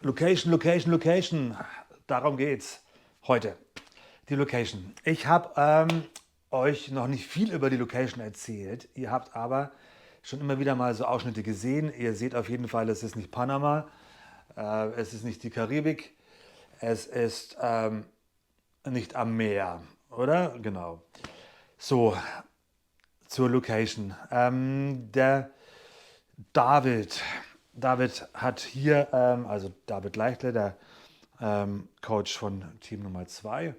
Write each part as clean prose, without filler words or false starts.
Location, Location, Location. Darum geht's heute. Die Location. Ich habe euch noch nicht viel über die Location erzählt. Ihr habt aber schon immer wieder mal so Ausschnitte gesehen. Ihr seht auf jeden Fall, es ist nicht Panama, es ist nicht die Karibik, es ist nicht am Meer, oder? Genau. So, zur Location. Der David, David hat hier, also David Leichtle, der Coach von Team Nummer 2,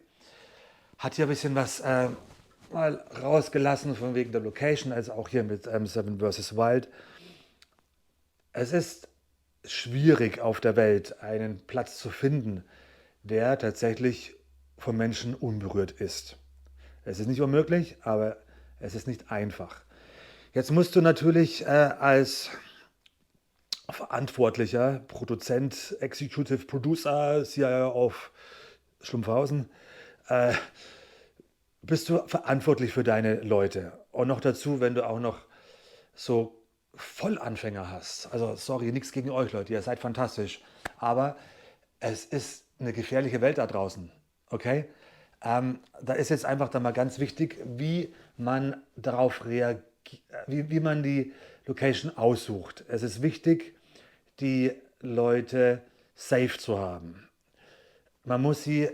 hat hier ein bisschen was mal rausgelassen von wegen der Location, also auch hier mit Seven vs. Wild. Es ist schwierig auf der Welt einen Platz zu finden, der tatsächlich von Menschen unberührt ist. Es ist nicht unmöglich, aber es ist nicht einfach. Jetzt musst du natürlich als verantwortlicher Produzent, Executive Producer, CIO auf Schlumpfhausen, äh, bist du verantwortlich für deine Leute. Und noch dazu, wenn du auch noch so Vollanfänger hast. Also sorry, nichts gegen euch Leute, ihr seid fantastisch. Aber es ist eine gefährliche Welt da draußen. Okay? Da ist jetzt einfach dann mal ganz wichtig, wie man darauf reagiert, wie man die Location aussucht. Es ist wichtig, die Leute safe zu haben. Man muss sie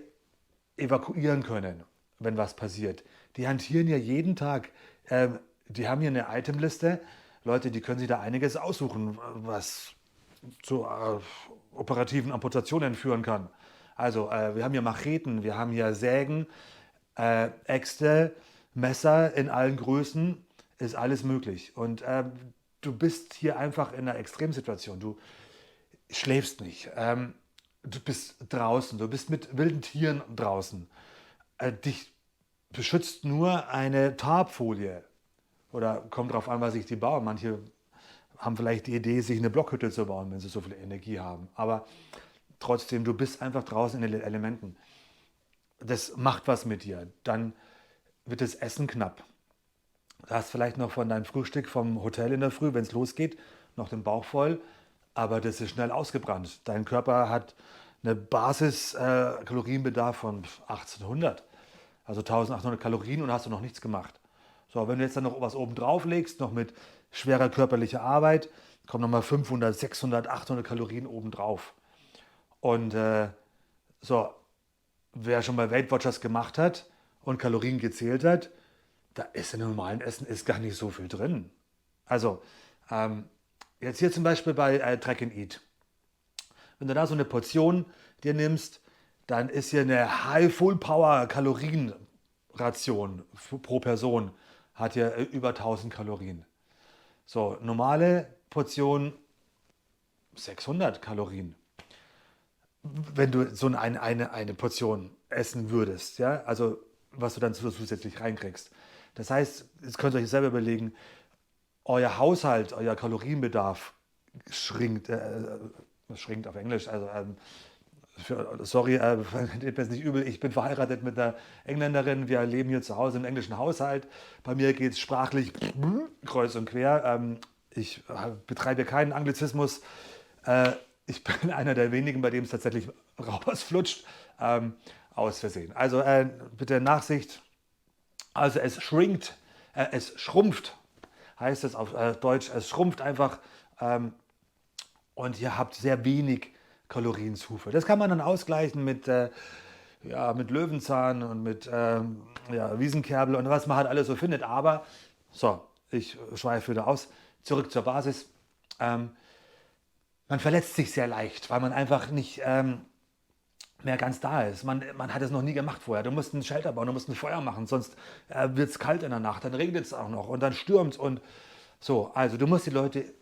evakuieren können, wenn was passiert. Die hantieren ja jeden Tag, die haben hier eine Itemliste. Leute, die können sich da einiges aussuchen, was zu operativen Amputationen führen kann. Also wir haben hier Macheten, wir haben hier Sägen, Äxte, Messer in allen Größen, ist alles möglich. Und du bist hier einfach in einer Extremsituation. Du schläfst nicht. Du bist draußen, du bist mit wilden Tieren draußen. Dich beschützt nur eine Tarpfolie. Oder kommt drauf an, was sich die bauen. Manche haben vielleicht die Idee, sich eine Blockhütte zu bauen, wenn sie so viel Energie haben. Aber trotzdem, du bist einfach draußen in den Elementen. Das macht was mit dir. Dann wird das Essen knapp. Du hast vielleicht noch von deinem Frühstück vom Hotel in der Früh, wenn es losgeht, noch den Bauch voll, aber das ist schnell ausgebrannt. Dein Körper hat eine Basis-Kalorienbedarf von 1800, also 1800 Kalorien und hast du noch nichts gemacht. So, wenn du jetzt dann noch was oben drauf legst, noch mit schwerer körperlicher Arbeit, kommen nochmal 500, 600, 800 Kalorien oben drauf. Und so, wer schon mal Weight Watchers gemacht hat und Kalorien gezählt hat, da ist in normalen Essen ist gar nicht so viel drin. Also, jetzt hier zum Beispiel bei Track and Eat. Wenn du da so eine Portion dir nimmst, dann ist hier eine High Full Power Kalorienration pro Person. Hat hier über 1000 Kalorien. So, normale Portion 600 Kalorien. Wenn du so eine Portion essen würdest, ja, also was du dann zusätzlich reinkriegst. Das heißt, jetzt könnt ihr euch selber überlegen, euer Haushalt, euer Kalorienbedarf schrinkt auf Englisch, also sorry, nehmt mir es nicht übel, ich bin verheiratet mit einer Engländerin, wir leben hier zu Hause im englischen Haushalt, bei mir geht es sprachlich kreuz und quer, ich betreibe keinen Anglizismus, ich bin einer der wenigen, bei dem es tatsächlich rausflutscht, aus Versehen. Also bitte Nachsicht, also es schrumpft, heißt es auf Deutsch, es schrumpft einfach und ihr habt sehr wenig Kalorienzufuhr. Das kann man dann ausgleichen mit, ja, mit Löwenzahn und mit ja, Wiesenkerbel und was man halt alles so findet. Aber, so, ich schweife wieder aus, zurück zur Basis. Man verletzt sich sehr leicht, weil man einfach nicht mehr ganz da ist. Man hat es noch nie gemacht vorher. Du musst einen Shelter bauen, du musst ein Feuer machen, sonst wird es kalt in der Nacht, dann regnet es auch noch und dann stürmt es und so. Also du musst die Leute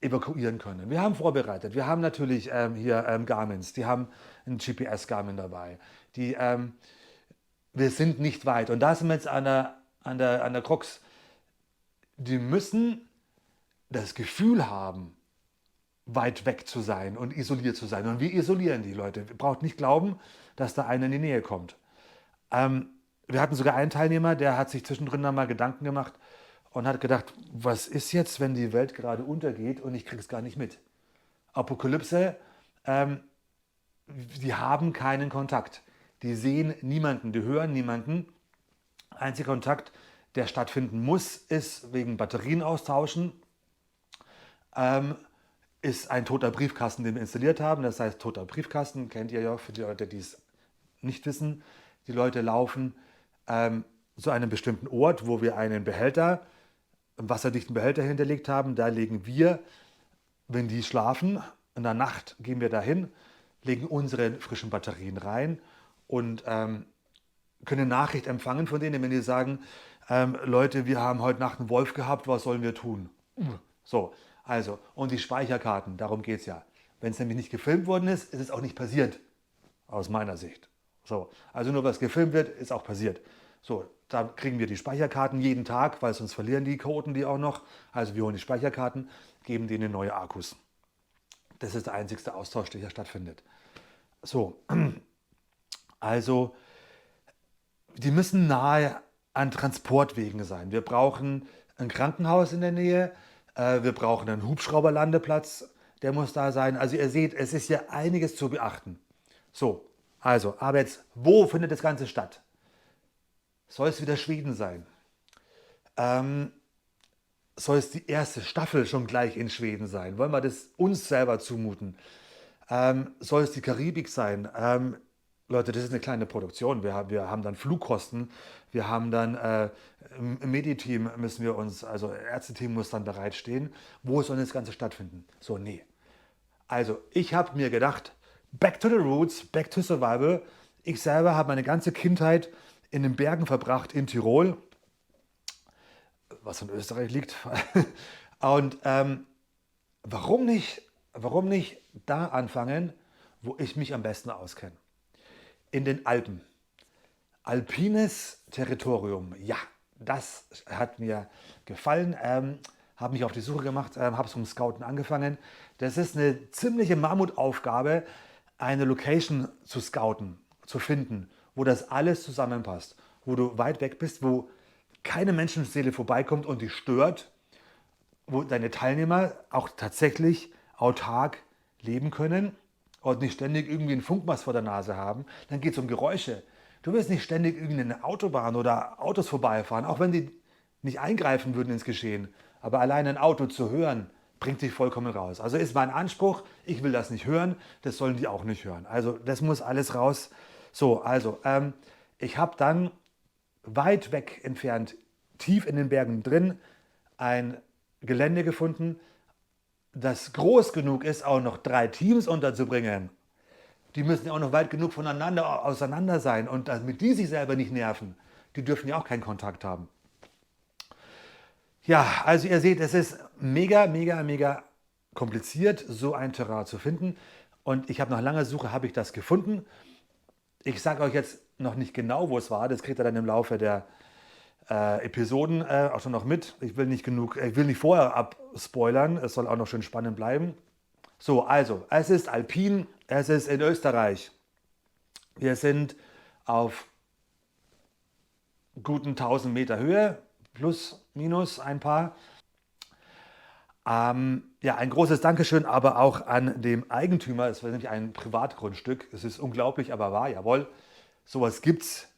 evakuieren können. Wir haben vorbereitet. Wir haben natürlich hier Garmins, die haben ein GPS-Garmin dabei. Wir sind nicht weit. Und da sind wir jetzt an der Krux. Die müssen das Gefühl haben, weit weg zu sein und isoliert zu sein. Und wir isolieren die Leute. Ihr braucht nicht glauben, dass da einer in die Nähe kommt. Wir hatten sogar einen Teilnehmer, der hat sich zwischendrin dann mal Gedanken gemacht und hat gedacht, was ist jetzt, wenn die Welt gerade untergeht und ich kriege es gar nicht mit? Apokalypse, die haben keinen Kontakt. Die sehen niemanden, die hören niemanden. Einziger Kontakt, der stattfinden muss, ist wegen Batterien austauschen, ist ein toter Briefkasten, den wir installiert haben. Das heißt, toter Briefkasten, kennt ihr ja für die Leute, die es nicht wissen. Die Leute laufen zu einem bestimmten Ort, wo wir einen Behälter, einen wasserdichten Behälter hinterlegt haben. Da legen wir, wenn die schlafen, in der Nacht gehen wir dahin, legen unsere frischen Batterien rein und können eine Nachricht empfangen von denen, wenn die sagen, Leute, wir haben heute Nacht einen Wolf gehabt, was sollen wir tun? So, also, und die Speicherkarten, darum geht es ja. Wenn es nämlich nicht gefilmt worden ist, ist es auch nicht passiert, aus meiner Sicht. So, also nur was gefilmt wird, ist auch passiert. So, da kriegen wir die Speicherkarten jeden Tag, weil sonst verlieren die Koten die auch noch. Also wir holen die Speicherkarten, geben denen neue Akkus. Das ist der einzigste Austausch, der hier stattfindet. So, also die müssen nahe an Transportwegen sein. Wir brauchen ein Krankenhaus in der Nähe, wir brauchen einen Hubschrauberlandeplatz, der muss da sein. Also ihr seht, es ist hier einiges zu beachten. So, also, aber jetzt, wo findet das Ganze statt? Soll es wieder Schweden sein? Soll es die erste Staffel schon gleich in Schweden sein? Wollen wir das uns selber zumuten? Soll es die Karibik sein? Leute, das ist eine kleine Produktion. Wir haben dann Flugkosten, wir haben dann im Mediteam müssen wir uns, also Ärzteteam muss dann bereitstehen. Wo soll das Ganze stattfinden? So, nee. Also, ich habe mir gedacht, back to the roots, back to survival. Ich selber habe meine ganze Kindheit in den Bergen verbracht in Tirol, was in Österreich liegt. Und warum nicht da anfangen, wo ich mich am besten auskenne? In den Alpen. Alpines Territorium, ja, das hat mir gefallen. Habe mich auf die Suche gemacht, habe zum Scouten angefangen. Das ist eine ziemliche Mammutaufgabe, eine Location zu scouten, zu finden, wo das alles zusammenpasst, wo du weit weg bist, wo keine Menschenseele vorbeikommt und dich stört, wo deine Teilnehmer auch tatsächlich autark leben können und nicht ständig irgendwie einen Funkmast vor der Nase haben. Dann geht es um Geräusche. Du willst nicht ständig irgendwie eine Autobahn oder Autos vorbeifahren, auch wenn die nicht eingreifen würden ins Geschehen. Aber allein ein Auto zu hören, bringt dich vollkommen raus. Also ist mein Anspruch, ich will das nicht hören, das sollen die auch nicht hören. Also das muss alles raus. So, also ich habe dann weit weg entfernt, tief in den Bergen drin, ein Gelände gefunden, das groß genug ist, auch noch 3 Teams unterzubringen. Die müssen ja auch noch weit genug voneinander auseinander sein und damit die sich selber nicht nerven, die dürfen ja auch keinen Kontakt haben. Ja, also ihr seht, es ist mega, mega, mega kompliziert, so ein Terrain zu finden. Und ich habe nach langer Suche habe ich das gefunden. Ich sage euch jetzt noch nicht genau, wo es war. Das kriegt ihr dann im Laufe der Episoden auch schon noch mit. Ich will nicht vorher abspoilern. Es soll auch noch schön spannend bleiben. So, also, es ist alpin, es ist in Österreich. Wir sind auf guten 1000 Meter Höhe, plus, minus ein paar. Ja, ein großes Dankeschön aber auch an den Eigentümer. Es war nämlich ein Privatgrundstück. Es ist unglaublich, aber wahr, jawohl. Sowas gibt's.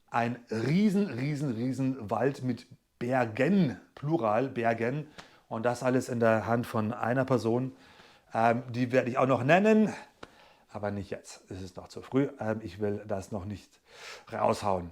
Ein riesen Wald mit Bergen, Plural, Bergen. Und das alles in der Hand von einer Person. Die werde ich auch noch nennen, aber nicht jetzt. Es ist noch zu früh. Ich will das noch nicht raushauen.